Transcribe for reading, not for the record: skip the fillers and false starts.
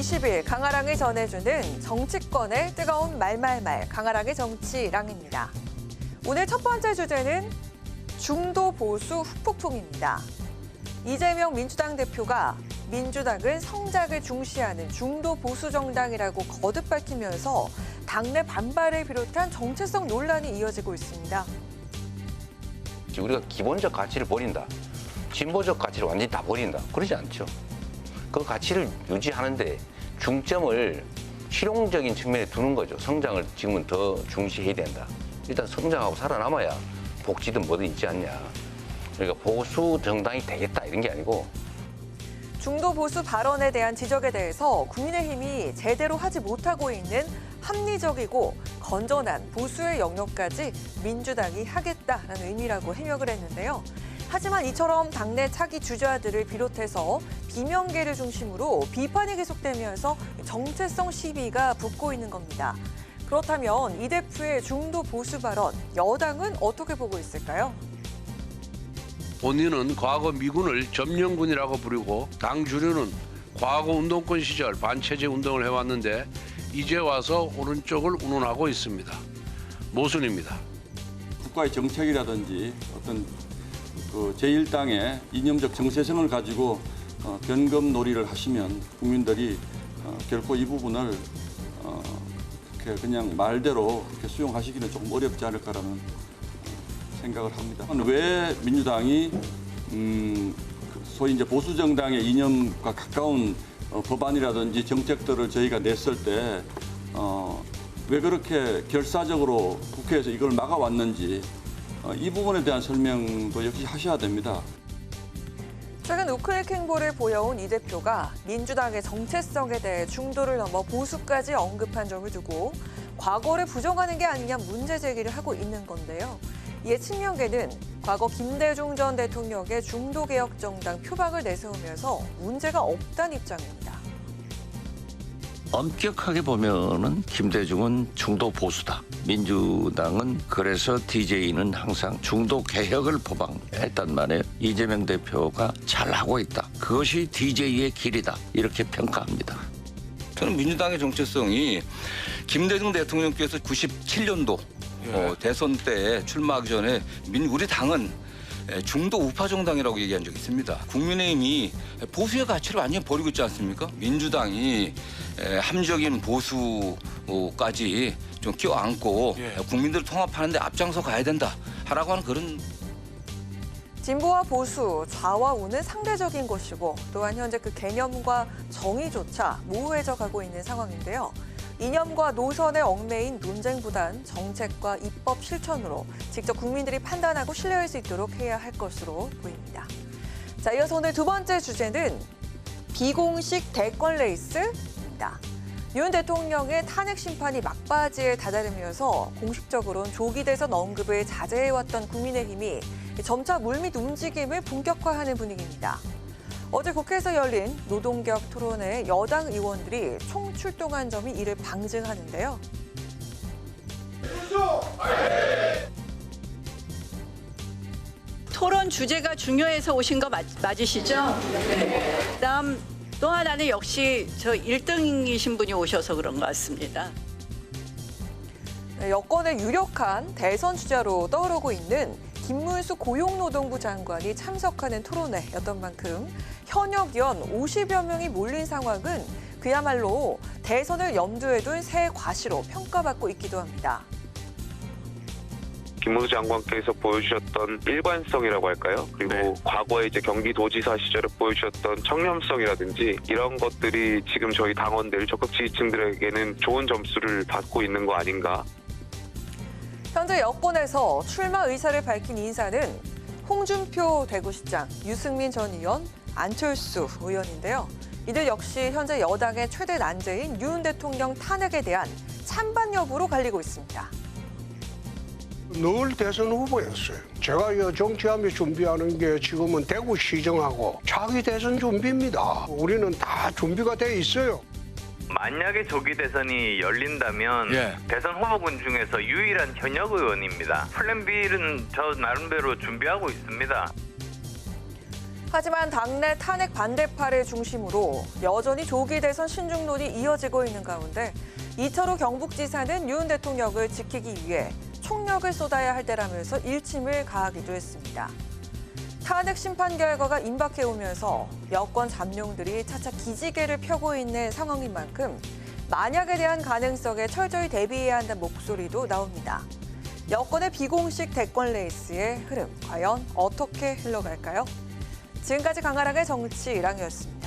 20일 강아랑이 전해주는 정치권의 뜨거운 말말말 강아랑의 정치랑입니다. 오늘 첫 번째 주제는 중도 보수 후폭풍입니다. 이재명 민주당 대표가 민주당은 성장을 중시하는 중도 보수 정당이라고 거듭 밝히면서 당내 반발을 비롯한 정체성 논란이 이어지고 있습니다. 우리가 기본적 가치를 버린다. 진보적 가치를 완전히 다 버린다. 그러지 않죠. 그 가치를 유지하는데 중점을 실용적인 측면에 두는 거죠. 성장을 지금은 더 중시해야 된다. 일단 성장하고 살아남아야 복지든 뭐든 있지 않냐. 그러니까 보수 정당이 되겠다 이런 게 아니고. 중도 보수 발언에 대한 지적에 대해서 국민의힘이 제대로 하지 못하고 있는 합리적이고 건전한 보수의 영역까지 민주당이 하겠다라는 의미라고 해명을 했는데요. 하지만 이처럼 당내 차기 주자들을 비롯해서 비명계를 중심으로 비판이 계속되면서 정체성 시비가 붙고 있는 겁니다. 그렇다면 이 대표의 중도 보수 발언, 여당은 어떻게 보고 있을까요? 본인은 과거 미군을 점령군이라고 부르고 당 주류는 과거 운동권 시절 반체제 운동을 해왔는데 이제 와서 오른쪽을 운운하고 있습니다. 모순입니다. 국가의 정책이라든지 어떤 제1당의 이념적 정체성을 가지고 변검놀이를 하시면 국민들이 결코 이 부분을 그냥 말대로 그렇게 수용하시기는 조금 어렵지 않을까라는 생각을 합니다. 왜 민주당이 소위 이제 보수 정당의 이념과 가까운 법안이라든지 정책들을 저희가 냈을 때 왜 그렇게 결사적으로 국회에서 이걸 막아왔는지 이 부분에 대한 설명도 역시 하셔야 됩니다. 최근 우클릭 행보를 보여온 이 대표가 민주당의 정체성에 대해 중도를 넘어 보수까지 언급한 점을 두고 과거를 부정하는 게 아니냐 문제 제기를 하고 있는 건데요. 이에 친명계는 과거 김대중 전 대통령의 중도개혁 정당 표방을 내세우면서 문제가 없다는 입장입니다. 엄격하게 보면은 김대중은 중도 보수다. 민주당은 그래서 DJ는 항상 중도 개혁을 포방했단 말이에요. 이재명 대표가 잘하고 있다. 그것이 DJ의 길이다. 이렇게 평가합니다. 저는 민주당의 정체성이 김대중 대통령께서 97년도 대선 때 출마하기 전에 우리 당은 중도 우파 정당이라고 얘기한 적이 있습니다. 국민의힘이 보수의 가치를 완전히 버리고 있지 않습니까? 민주당이 합리적인 보수까지 좀 껴안고 국민들을 통합하는 데 앞장서 가야 된다 하라고 하는 그런. 진보와 보수, 좌와 우는 상대적인 것이고 또한 현재 그 개념과 정의조차 모호해져 가고 있는 상황인데요. 이념과 노선에 얽매인 논쟁보단 정책과 입법 실천으로 직접 국민들이 판단하고 신뢰할 수 있도록 해야 할 것으로 보입니다. 자, 이어서 오늘 두 번째 주제는 비공식 대권 레이스입니다. 윤 대통령의 탄핵 심판이 막바지에 다다르면서 공식적으로는 조기 대선 언급을 자제해왔던 국민의힘이 점차 물밑 움직임을 본격화하는 분위기입니다. 어제 국회에서 열린 노동개혁 토론회 여당 의원들이 총출동한 점이 이를 방증하는데요. 토론 주제가 중요해서 오신 거 맞으시죠? 네. 그다음 또 하나는 역시 저 1등이신 분이 오셔서 그런 것 같습니다. 여권의 유력한 대선 주자로 떠오르고 있는 김문수 고용노동부 장관이 참석하는 토론회였던 만큼 현역 의원 50여 명이 몰린 상황은 그야말로 대선을 염두에 둔 새 과시로 평가받고 있기도 합니다. 김문수 장관께서 보여주셨던 일관성이라고 할까요? 그리고 과거에 이제 경기도지사 시절에 보여주셨던 청렴성이라든지 이런 것들이 지금 저희 당원들, 적극 지지층들에게는 좋은 점수를 받고 있는 거 아닌가. 현재 여권에서 출마 의사를 밝힌 인사는 홍준표 대구시장, 유승민 전 의원, 안철수 의원인데요. 이들 역시 현재 여당의 최대 난제인 윤 대통령 탄핵에 대한 찬반 여부로 갈리고 있습니다. 늘 대선 후보였어요. 제가 정치하며 준비하는 게 지금은 대구시정하고 차기 대선 준비입니다. 우리는 다 준비가 돼 있어요. 만약에 조기 대선이 열린다면 대선 후보군 중에서 유일한 현역 의원입니다. 플랜 B는 저 나름대로 준비하고 있습니다. 하지만 당내 탄핵 반대파를 중심으로 여전히 조기 대선 신중론이 이어지고 있는 가운데 이철호 경북지사는 윤 대통령을 지키기 위해 총력을 쏟아야 할 때라면서 일침을 가하기도 했습니다. 탄핵 심판 결과가 임박해오면서 여권 잠룡들이 차차 기지개를 펴고 있는 상황인 만큼 만약에 대한 가능성에 철저히 대비해야 한다는 목소리도 나옵니다. 여권의 비공식 대권 레이스의 흐름, 과연 어떻게 흘러갈까요? 지금까지 강아랑의 정치랑이었습니다.